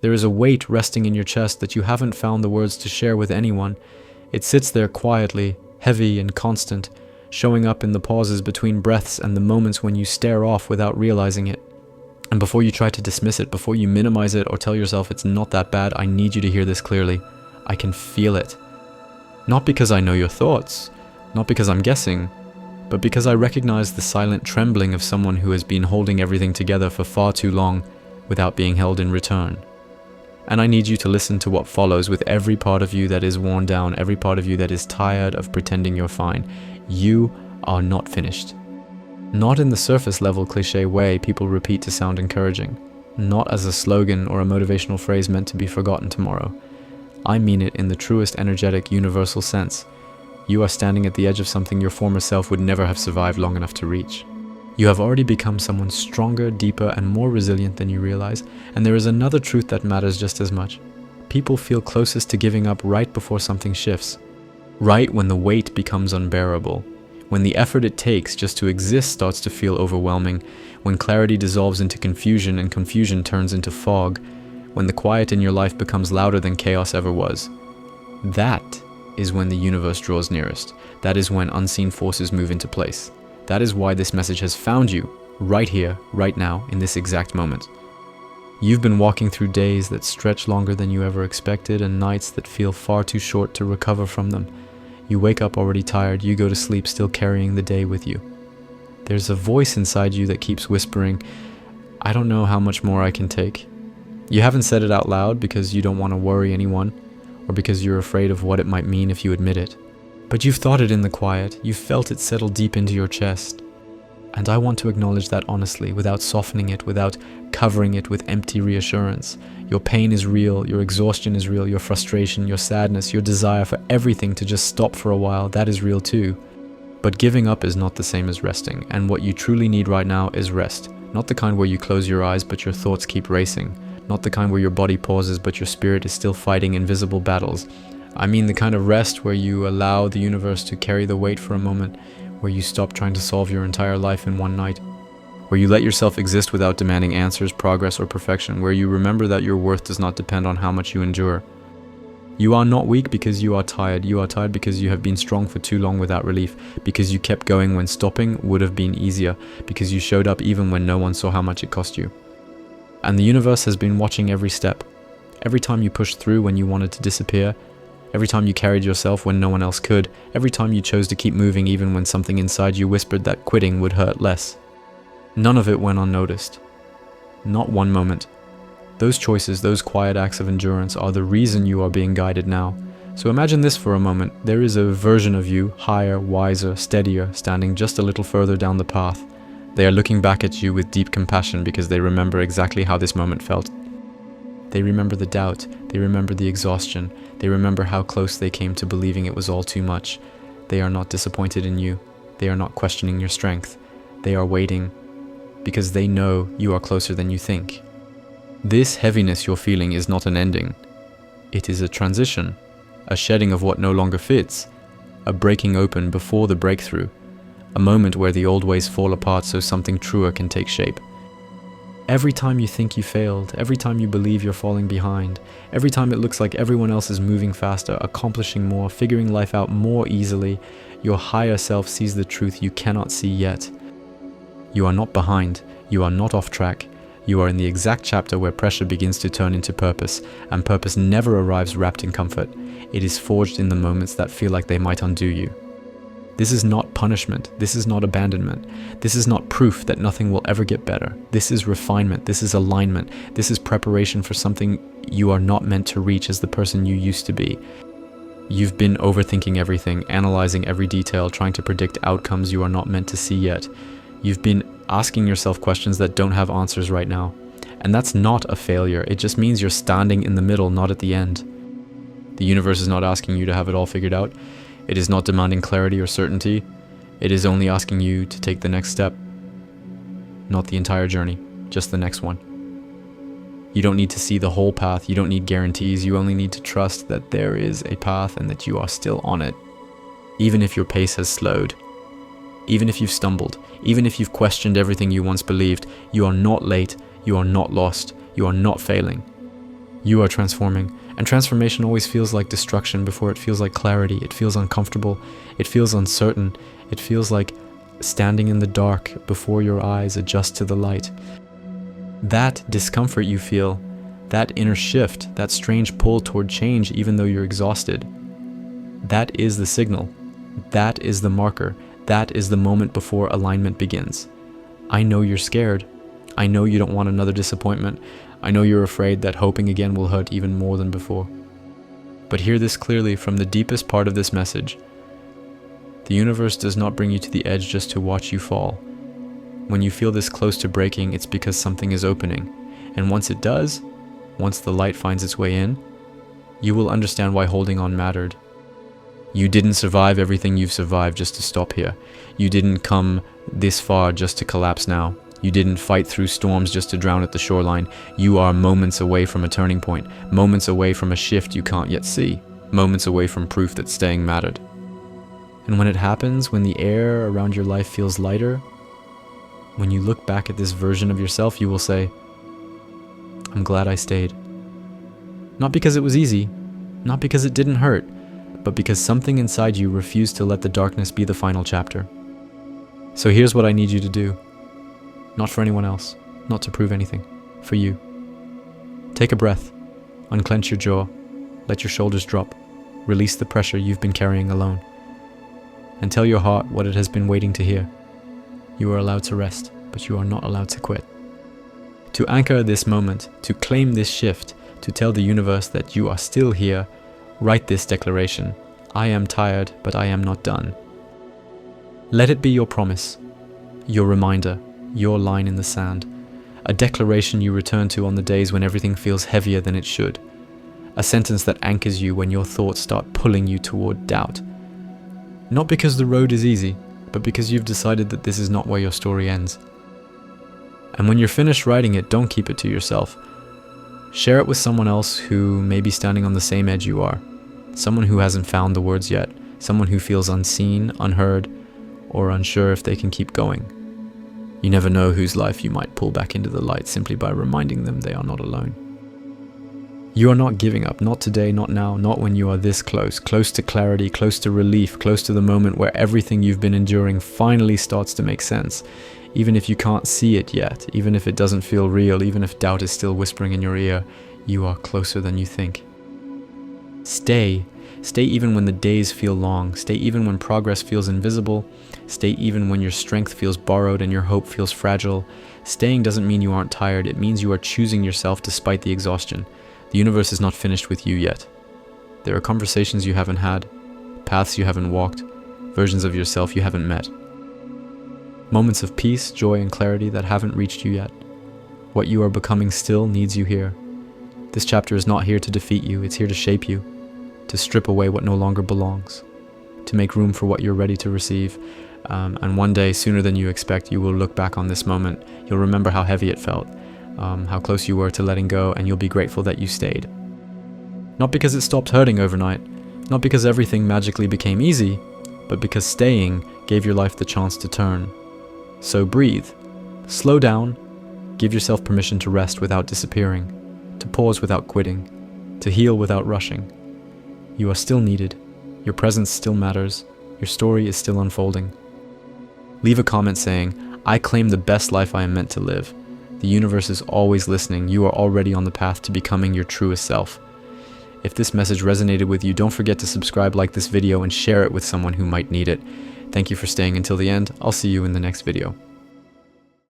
There is a weight resting in your chest that you haven't found the words to share with anyone. It sits there quietly, heavy and constant, showing up in the pauses between breaths and the moments when you stare off without realizing it. And before you try to dismiss it, before you minimize it or tell yourself it's not that bad, I need you to hear this clearly. I can feel it. Not because I know your thoughts, not because I'm guessing, but because I recognize the silent trembling of someone who has been holding everything together for far too long without being held in return. And I need you to listen to what follows with every part of you that is worn down, every part of you that is tired of pretending you're fine. You are not finished. Not in the surface level cliche way people repeat to sound encouraging. Not as a slogan or a motivational phrase meant to be forgotten tomorrow. I mean it in the truest energetic universal sense. You are standing at the edge of something your former self would never have survived long enough to reach. You have already become someone stronger, deeper, and more resilient than you realize, and there is another truth that matters just as much. People feel closest to giving up right before something shifts. Right when the weight becomes unbearable. When the effort it takes just to exist starts to feel overwhelming. When clarity dissolves into confusion and confusion turns into fog. When the quiet in your life becomes louder than chaos ever was. That is when the universe draws nearest. That is when unseen forces move into place. That is why this message has found you, right here, right now, in this exact moment. You've been walking through days that stretch longer than you ever expected and nights that feel far too short to recover from them. You wake up already tired, you go to sleep still carrying the day with you. There's a voice inside you that keeps whispering, I don't know how much more I can take. You haven't said it out loud because you don't want to worry anyone, or because you're afraid of what it might mean if you admit it. But you've thought it in the quiet, you've felt it settle deep into your chest. And I want to acknowledge that honestly, without softening it, without covering it with empty reassurance. Your pain is real, your exhaustion is real, your frustration, your sadness, your desire for everything to just stop for a while, that is real too. But giving up is not the same as resting, and what you truly need right now is rest. Not the kind where you close your eyes but your thoughts keep racing. Not the kind where your body pauses but your spirit is still fighting invisible battles. I mean the kind of rest where you allow the universe to carry the weight for a moment, where you stop trying to solve your entire life in one night, where you let yourself exist without demanding answers, progress, or perfection, where you remember that your worth does not depend on how much you endure. You are not weak because you are tired because you have been strong for too long without relief, because you kept going when stopping would have been easier, because you showed up even when no one saw how much it cost you. And the universe has been watching every step. Every time you pushed through when you wanted to disappear, every time you carried yourself when no one else could, every time you chose to keep moving even when something inside you whispered that quitting would hurt less. None of it went unnoticed. Not one moment. Those choices, those quiet acts of endurance are the reason you are being guided now. So imagine this for a moment. There is a version of you, higher, wiser, steadier, standing just a little further down the path. They are looking back at you with deep compassion because they remember exactly how this moment felt. They remember the doubt, they remember the exhaustion, they remember how close they came to believing it was all too much. They are not disappointed in you. They are not questioning your strength. They are waiting because they know you are closer than you think. This heaviness you're feeling is not an ending. It is a transition, a shedding of what no longer fits, a breaking open before the breakthrough, a moment where the old ways fall apart so something truer can take shape. Every time you think you failed, every time you believe you're falling behind, every time it looks like everyone else is moving faster, accomplishing more, figuring life out more easily, your higher self sees the truth you cannot see yet. You are not behind, you are not off track, you are in the exact chapter where pressure begins to turn into purpose, and purpose never arrives wrapped in comfort. It is forged in the moments that feel like they might undo you. This is not punishment, this is not abandonment, this is not proof that nothing will ever get better. This is refinement, this is alignment, this is preparation for something you are not meant to reach as the person you used to be. You've been overthinking everything, analyzing every detail, trying to predict outcomes you are not meant to see yet. You've been asking yourself questions that don't have answers right now. And that's not a failure, it just means you're standing in the middle, not at the end. The universe is not asking you to have it all figured out. It is not demanding clarity or certainty. It is only asking you to take the next step. Not the entire journey, just the next one. You don't need to see the whole path, you don't need guarantees, you only need to trust that there is a path and that you are still on it. Even if your pace has slowed, even if you've stumbled, even if you've questioned everything you once believed, you are not late, you are not lost, you are not failing. You are transforming, and transformation always feels like destruction before it feels like clarity. It feels uncomfortable, it feels uncertain, it feels like standing in the dark before your eyes adjust to the light. That discomfort you feel, that inner shift, that strange pull toward change even though you're exhausted, that is the signal. That is the marker. That is the moment before alignment begins. I know you're scared. I know you don't want another disappointment. I know you're afraid that hoping again will hurt even more than before. But hear this clearly from the deepest part of this message. The universe does not bring you to the edge just to watch you fall. When you feel this close to breaking, it's because something is opening. And once it does, once the light finds its way in, you will understand why holding on mattered. You didn't survive everything you've survived just to stop here. You didn't come this far just to collapse now. You didn't fight through storms just to drown at the shoreline. You are moments away from a turning point, moments away from a shift you can't yet see, moments away from proof that staying mattered. And when it happens, when the air around your life feels lighter, when you look back at this version of yourself, you will say, I'm glad I stayed. Not because it was easy, not because it didn't hurt, but because something inside you refused to let the darkness be the final chapter. So here's what I need you to do. Not for anyone else, not to prove anything, for you. Take a breath, unclench your jaw, let your shoulders drop, release the pressure you've been carrying alone, and tell your heart what it has been waiting to hear. You are allowed to rest, but you are not allowed to quit. To anchor this moment, to claim this shift, to tell the universe that you are still here, write this declaration: I am tired, but I am not done. Let it be your promise, your reminder, your line in the sand, a declaration you return to on the days when everything feels heavier than it should, a sentence that anchors you when your thoughts start pulling you toward doubt. Not because the road is easy, but because you've decided that this is not where your story ends. And when you're finished writing it, don't keep it to yourself. Share it with someone else who may be standing on the same edge you are, someone who hasn't found the words yet, someone who feels unseen, unheard, or unsure if they can keep going. You never know whose life you might pull back into the light simply by reminding them they are not alone. You are not giving up, not today, not now, not when you are this close, close to clarity, close to relief, close to the moment where everything you've been enduring finally starts to make sense. Even if you can't see it yet, even if it doesn't feel real, even if doubt is still whispering in your ear, you are closer than you think. Stay. Stay even when the days feel long. Stay even when progress feels invisible. Stay even when your strength feels borrowed and your hope feels fragile. Staying doesn't mean you aren't tired. It means you are choosing yourself despite the exhaustion. The universe is not finished with you yet. There are conversations you haven't had, paths you haven't walked, versions of yourself you haven't met. Moments of peace, joy, and clarity that haven't reached you yet. What you are becoming still needs you here. This chapter is not here to defeat you. It's here to shape you, to strip away what no longer belongs, to make room for what you're ready to receive. And one day, sooner than you expect, you will look back on this moment. You'll remember how heavy it felt, how close you were to letting go, and you'll be grateful that you stayed. Not because it stopped hurting overnight, not because everything magically became easy, but because staying gave your life the chance to turn. So breathe, slow down, give yourself permission to rest without disappearing, to pause without quitting, to heal without rushing. You are still needed, your presence still matters, your story is still unfolding. Leave a comment saying, I claim the best life I am meant to live. The universe is always listening. You are already on the path to becoming your truest self. If this message resonated with you, don't forget to subscribe, like this video, and share it with someone who might need it. Thank you for staying until the end. I'll see you in the next video.